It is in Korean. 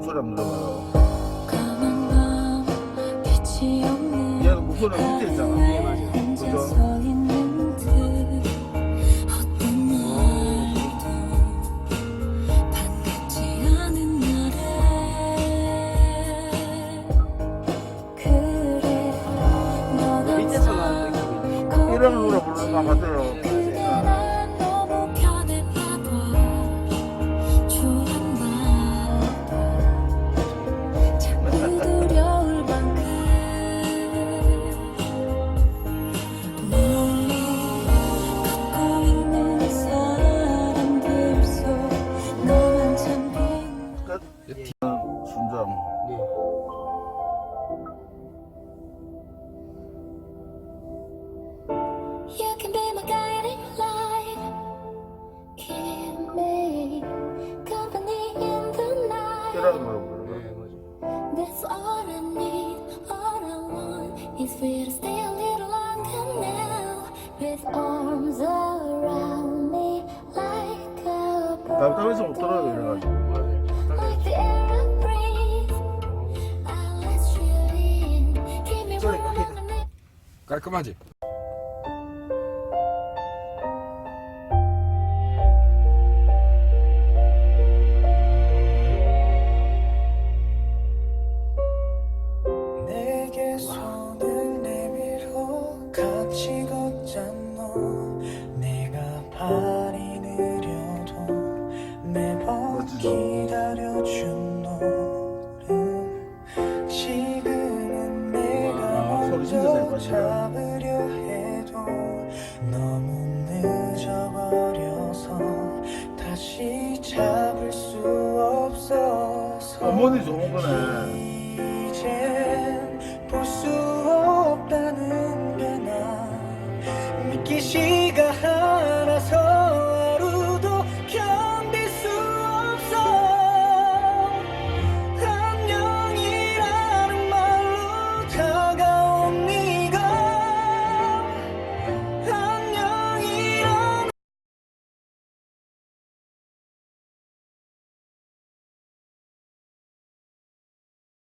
목소리 한번 들어봐요. 얘는 목소리가 밑에 있잖아. 네, 맞아요. 그죠? 밑에서 나는 느낌이. 이런 노래 부르는 거 같아요. 순정. 네. You can be my guiding light, keep me company in the night. 이런 노래 부르는 네, 거. 맞아요. That's all I need, all I want is for you to stay a little longer now, with arms around me like a 답답해서 못 들어요 이래가지고. 맞아요. like the air I breathe. I'll let you in, keep me 소리 warm 바뀌다. underneath. 깔끔하지? 내게 손을 내밀어 같이 걷잖아. 내가 발이 느려도 매번 기다려준 너를 지금은 내가 소리 진짜 잘 먼저 빠지네. 잡으려 해도 너무 늦어버려서 다시 잡을 수 없어서 어머니 좋은 거네. 이젠 볼 수 없다는 게 난 믿기지가